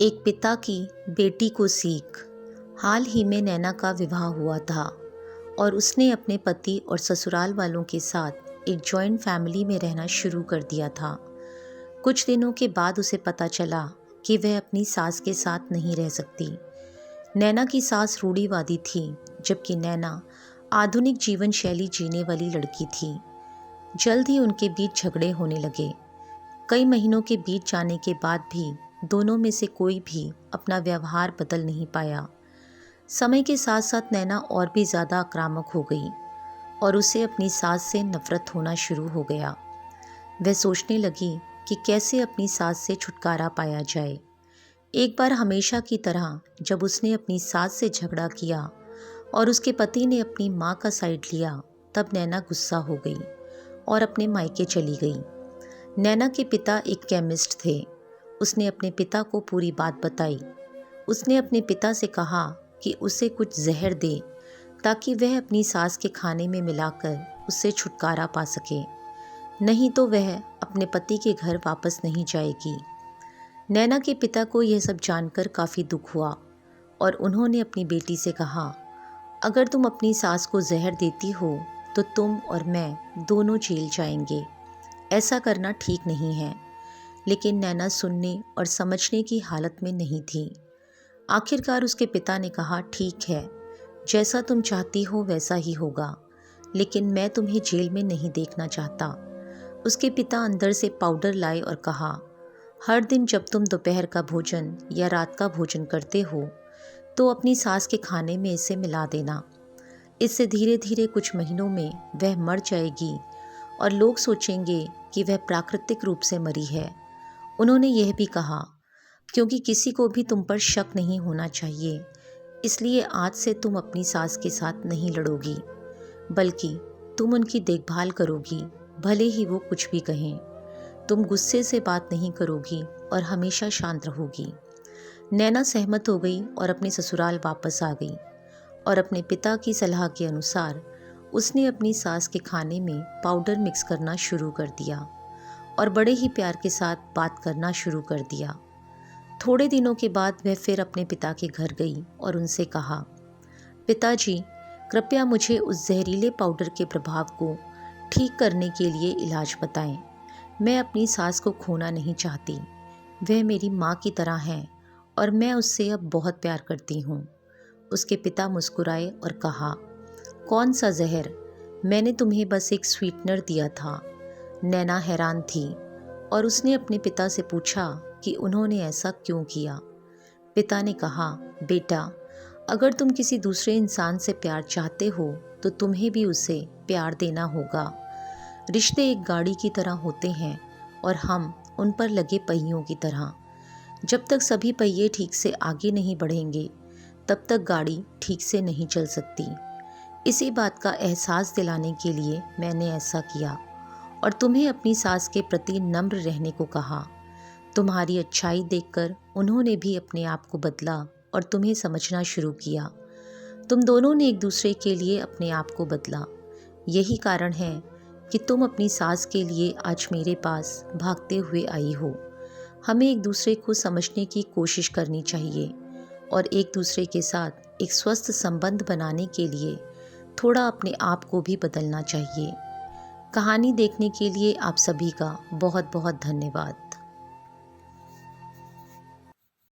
एक पिता की बेटी को सीख। हाल ही में नैना का विवाह हुआ था और उसने अपने पति और ससुराल वालों के साथ एक जॉइंट फैमिली में रहना शुरू कर दिया था। कुछ दिनों के बाद उसे पता चला कि वह अपनी सास के साथ नहीं रह सकती। नैना की सास रूढ़िवादी थी, जबकि नैना आधुनिक जीवन शैली जीने वाली लड़की थी। जल्द ही उनके बीच झगड़े होने लगे। कई महीनों के बीत जाने के बाद भी दोनों में से कोई भी अपना व्यवहार बदल नहीं पाया। समय के साथ साथ नैना और भी ज़्यादा आक्रामक हो गई और उसे अपनी सास से नफरत होना शुरू हो गया। वह सोचने लगी कि कैसे अपनी सास से छुटकारा पाया जाए। एक बार हमेशा की तरह जब उसने अपनी सास से झगड़ा किया और उसके पति ने अपनी माँ का साइड लिया, तब नैना गुस्सा हो गई और अपने मायके चली गई। नैना के पिता एक केमिस्ट थे। उसने अपने पिता को पूरी बात बताई। उसने अपने पिता से कहा कि उसे कुछ जहर दे ताकि वह अपनी सास के खाने में मिलाकर उससे छुटकारा पा सके, नहीं तो वह अपने पति के घर वापस नहीं जाएगी। नैना के पिता को यह सब जानकर काफ़ी दुख हुआ और उन्होंने अपनी बेटी से कहा, अगर तुम अपनी सास को जहर देती हो तो तुम और मैं दोनों जेल जाएंगे। ऐसा करना ठीक नहीं है। लेकिन नैना सुनने और समझने की हालत में नहीं थी। आखिरकार उसके पिता ने कहा, ठीक है, जैसा तुम चाहती हो वैसा ही होगा, लेकिन मैं तुम्हें जेल में नहीं देखना चाहता। उसके पिता अंदर से पाउडर लाए और कहा, हर दिन जब तुम दोपहर का भोजन या रात का भोजन करते हो तो अपनी सास के खाने में इसे मिला देना। इससे धीरे धीरे कुछ महीनों में वह मर जाएगी और लोग सोचेंगे कि वह प्राकृतिक रूप से मरी है। उन्होंने यह भी कहा, क्योंकि किसी को भी तुम पर शक नहीं होना चाहिए, इसलिए आज से तुम अपनी सास के साथ नहीं लड़ोगी, बल्कि तुम उनकी देखभाल करोगी, भले ही वो कुछ भी कहें। तुम गुस्से से बात नहीं करोगी और हमेशा शांत रहोगी। नैना सहमत हो गई और अपने ससुराल वापस आ गई और अपने पिता की सलाह के अनुसार उसने अपनी सास के खाने में पाउडर मिक्स करना शुरू कर दिया और बड़े ही प्यार के साथ बात करना शुरू कर दिया। थोड़े दिनों के बाद वह फिर अपने पिता के घर गई और उनसे कहा, पिताजी, कृपया मुझे उस जहरीले पाउडर के प्रभाव को ठीक करने के लिए इलाज बताएं। मैं अपनी सास को खोना नहीं चाहती। वह मेरी माँ की तरह है और मैं उससे अब बहुत प्यार करती हूँ। उसके पिता मुस्कुराए और कहा, कौन सा जहर? मैंने तुम्हें बस एक स्वीटनर दिया था। नैना हैरान थी और उसने अपने पिता से पूछा कि उन्होंने ऐसा क्यों किया। पिता ने कहा, बेटा, अगर तुम किसी दूसरे इंसान से प्यार चाहते हो तो तुम्हें भी उसे प्यार देना होगा। रिश्ते एक गाड़ी की तरह होते हैं और हम उन पर लगे पहियों की तरह। जब तक सभी पहिए ठीक से आगे नहीं बढ़ेंगे, तब तक गाड़ी ठीक से नहीं चल सकती। इसी बात का एहसास दिलाने के लिए मैंने ऐसा किया और तुम्हें अपनी सास के प्रति नम्र रहने को कहा। तुम्हारी अच्छाई देखकर उन्होंने भी अपने आप को बदला और तुम्हें समझना शुरू किया। तुम दोनों ने एक दूसरे के लिए अपने आप को बदला। यही कारण है कि तुम अपनी सास के लिए आज मेरे पास भागते हुए आई हो। हमें एक दूसरे को समझने की कोशिश करनी चाहिए और एक दूसरे के साथ एक स्वस्थ संबंध बनाने के लिए थोड़ा अपने आप को भी बदलना चाहिए। कहानी देखने के लिए आप सभी का बहुत बहुत धन्यवाद।